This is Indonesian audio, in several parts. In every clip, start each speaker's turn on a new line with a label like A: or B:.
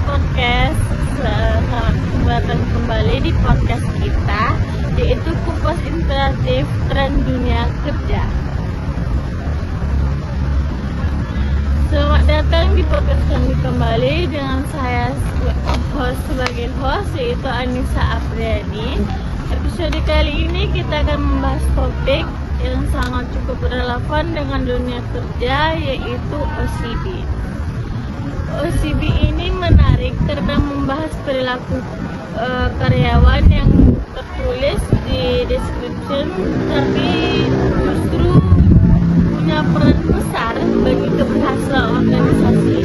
A: podcast. Selamat datang kembali di podcast kita, yaitu Kupas Interaktif Tren Dunia Kerja. Selamat datang di podcast kami kembali dengan saya sebagai host, yaitu Anissa Apriani. Episode kali ini kita akan membahas topik yang sangat cukup relevan dengan dunia kerja, yaitu OCB. OCB ini menarik karena membahas perilaku karyawan yang tertulis di description, tapi justru punya peran besar bagi keberhasilan organisasi.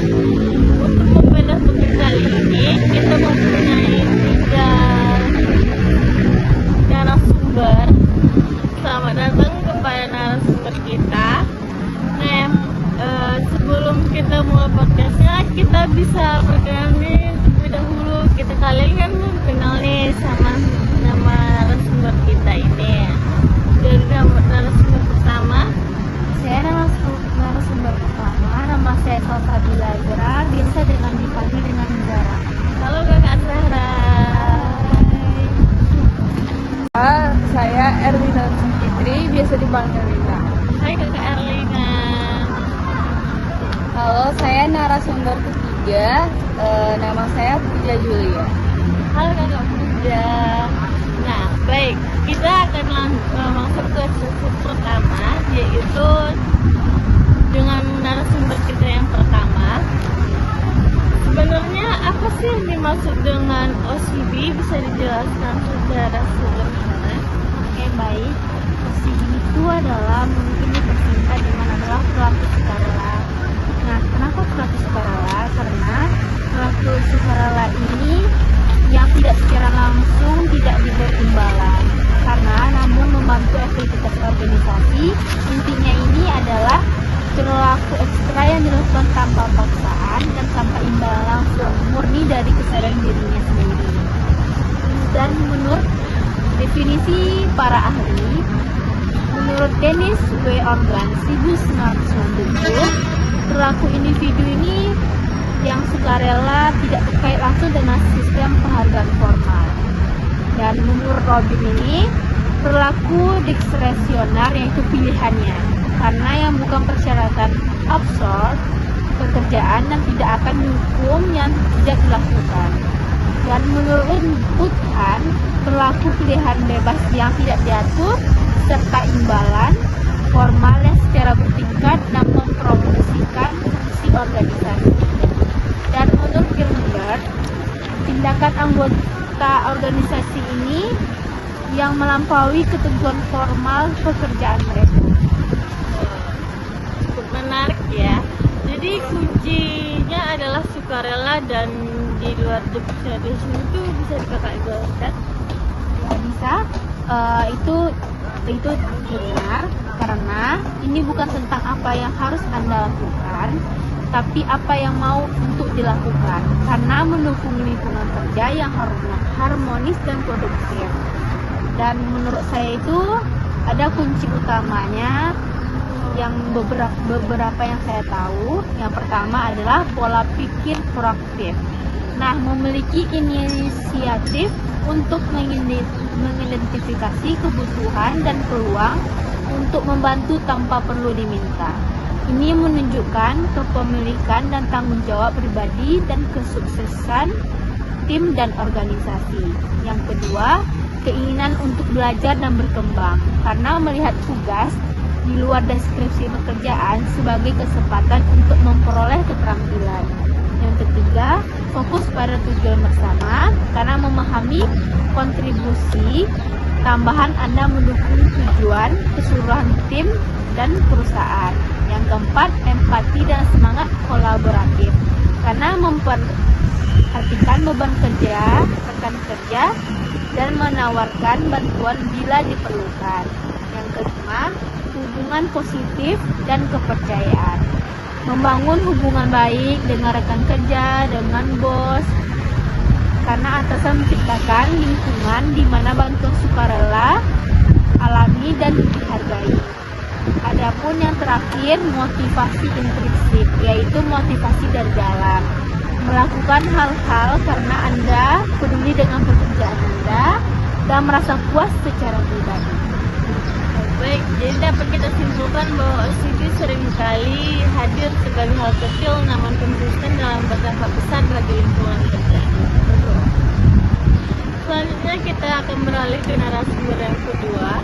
A: Untuk membedah topik kali ini, kita mempunyai 3 narasumber. Selamat datang kepada narasumber kita. Nah, sebelum kita mulai podcastnya, kita bisa perkenalan terlebih dahulu. Kalian kan kenal nih sama nama narasumber kita ini. Dari narasumber pertama,
B: Saya narasumber pertama, nama saya Salsabila Zahra, biasa dengan dipanggil dengan Zahra.
A: halo Kakak Zahra.
B: Saya Erlina Fitri, biasa dipanggil Rina.
A: Hai Kakak Erlina.
B: Halo, saya narasumber ketiga, nama saya Putri Julia.
A: Halo Kakak Puja. Nah, baik, kita akan masuk ke sesi pertama, yaitu dengan narasumber kita yang pertama. Sebenarnya apa sih yang dimaksud dengan OCB? Bisa dijelaskan secara sederhana?
B: Oke, baik. OCB itu adalah mungkin dipersingkat dengan adalah perilaku sukarela. Nah, kenapa perilaku sukarela? Karena perilaku sukarela ini yang tidak secara langsung tidak diberi imbalan, karena namun membantu aktivitas organisasi. Intinya ini adalah perilaku ekstra yang dilakukan tanpa paksaan dan tanpa imbalan langsung, murni dari kesadaran dirinya sendiri. Dan menurut definisi para ahli, menurut Dennis W. Organ 1997, perilaku individu ini yang sukarela tidak terkait langsung dengan sistem penghargaan formal. Dan menurut Robin ini, perilaku diskresioner yaitu pilihannya, karena yang bukan persyaratan absurd pekerjaan dan tidak akan dihukum yang tidak dilakukan. Dan menurut Uthan, perilaku pilihan bebas yang tidak diatur serta imbalan formal yang secara bertingkat dan mempromosikan fungsi organisasi. Dan menurut Gilbert, tindakan anggota organisasi ini yang melampaui ketentuan formal pekerjaan mereka.
A: Cukup menarik ya. Jadi kuncinya adalah sukarela, dan di luar definisi itu bisa Kakak jelaskan?
B: Bisa, itu benar, karena ini bukan tentang apa yang harus Anda lakukan, tapi apa yang mau untuk dilakukan, karena mendukung lingkungan kerja yang harmonis dan produktif. Dan menurut saya itu ada kunci utamanya yang beberapa yang saya tahu. Yang pertama adalah pola pikir proaktif. Nah, memiliki inisiatif untuk mengidentifikasi kebutuhan dan peluang untuk membantu tanpa perlu diminta. Ini menunjukkan kepemilikan dan tanggung jawab pribadi dan kesuksesan tim dan organisasi. Yang kedua, keinginan untuk belajar dan berkembang, karena melihat tugas di luar deskripsi pekerjaan sebagai kesempatan untuk memperoleh keterampilan. Yang ketiga, fokus pada tujuan bersama, karena memahami kontribusi tambahan Anda mendukung tujuan keseluruhan tim dan perusahaan. Yang keempat, empati dan semangat kolaboratif, karena memperhatikan beban kerja rekan kerja dan menawarkan bantuan bila diperlukan. Yang kelima, hubungan positif dan kepercayaan, membangun hubungan baik dengan rekan kerja, dengan bos, karena atasan menciptakan lingkungan di mana bantuan sukarela alami dan dihargai. Adapun yang terakhir, motivasi intrinsik, yaitu motivasi dari dalam, melakukan hal-hal karena Anda peduli dengan pekerjaan Anda dan merasa puas secara pribadi.
A: Baik, jadi dapat kita simpulkan bahwa OCD seringkali hadir sebagai hal kecil namun konsisten dalam berdampak besar bagi lingkungan kerja. Selanjutnya kita akan beralih ke narasumber yang kedua.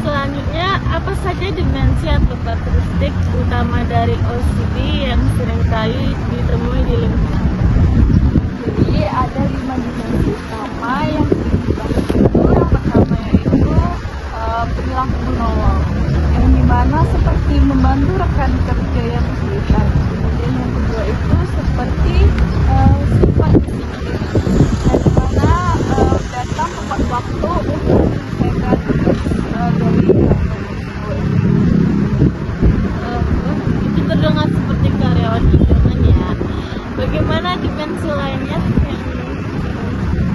A: Selanjutnya, apa saja dimensi atau karakteristik utama dari OCD yang seringkali ditemui di lingkungan?
B: Jadi ada 5 dimensi utama yang dibahas itu. Yang pertama yaitu perilaku menolong, yang dimana seperti membantu rekan kerja yang kesulitan. Kemudian yang kedua itu seperti sifat disiplin, yang dimana datang tepat waktu untuk menyelesaikan tugas dari
A: Itu terdengar seperti karyawan idaman ya. Bagaimana dimensi lainnya?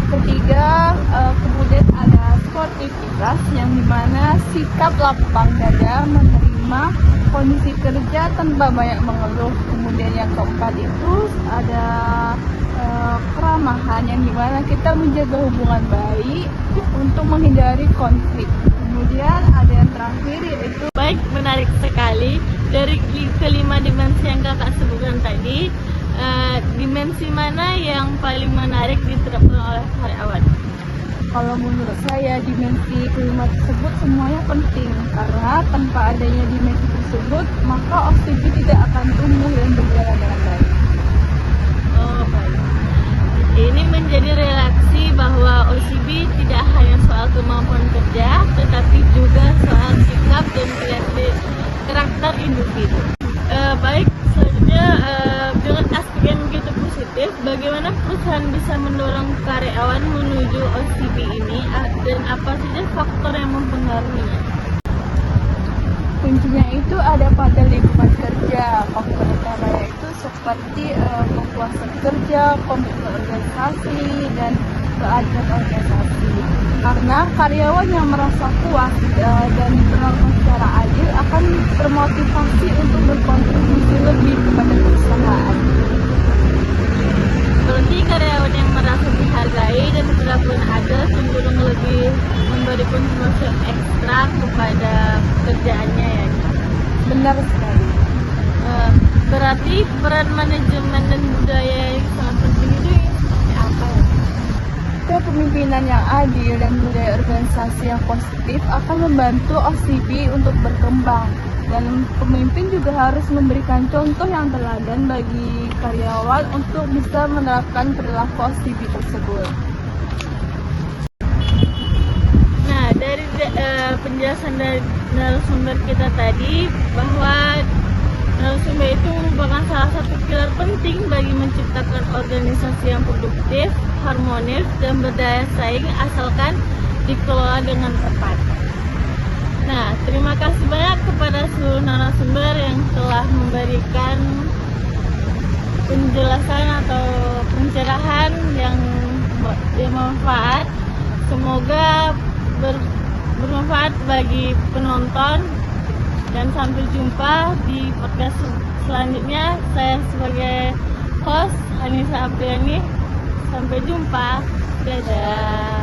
B: Ketiga, kemudian ada sportivitas, yang dimana sikap lapang dada menerima kondisi kerja tanpa banyak mengeluh. Kemudian yang keempat itu ada keramahan, yang dimana kita menjaga hubungan baik untuk menghindari konflik. Kemudian ada yang terakhir yaitu
A: Baik, menarik sekali. Dari kelima dimensi yang kakak sebutkan tadi, dimensi mana yang paling menarik diterapkan oleh karyawan?
B: kalau menurut saya dimensi kelima tersebut semuanya penting, karena tanpa adanya dimensi tersebut maka OCD tidak akan tumbuh dan berjalan dengan baik.
A: Oh, baik. Ini menjadi reaksi bahwa OCD tidak hanya soal kemampuan kerja, tetapi juga soal sikap dan karakter individu. Baik, selanjutnya dengan aspek yang begitu positif, bagaimana perusahaan bisa mendorong karyawan menuju OCD ini dan apa saja faktor yang mempengaruhinya?
B: Kuncinya itu ada pada lingkungan kerja. Faktor utamanya itu seperti kepuasan kerja, komitmen organisasi, dan keadilan organisasi. Karena karyawan yang merasa puas dan diperlakukan secara adil akan termotivasi untuk berkontribusi lebih kepada perusahaan.
A: Berarti karyawan yang merasa dihargai dan diperlakukan adil cenderung lebih memberi kontribusi ekstra kepada pekerjaannya ya.
B: Benar sekali.
A: Berarti peran manajemen dan budaya yang sangat penting itu seperti apa ya?
B: Kepemimpinan yang adil dan budaya organisasi yang positif akan membantu OCD untuk berkembang. Dan pemimpin juga harus memberikan contoh yang teladan bagi karyawan untuk bisa menerapkan perilaku OCD tersebut.
A: Nah, dari penjelasan dari narasumber kita tadi bahwa narasumber itu merupakan salah satu pilar penting bagi menciptakan organisasi yang produktif, harmonis, dan berdaya saing asalkan dikelola dengan tepat. Nah, terima kasih banyak kepada seluruh narasumber yang telah memberikan penjelasan atau pencerahan yang bermanfaat. Semoga bermanfaat bagi penonton, dan sampai jumpa di podcast selanjutnya. Saya sebagai host Anissa Apriani, sampai jumpa, dadah.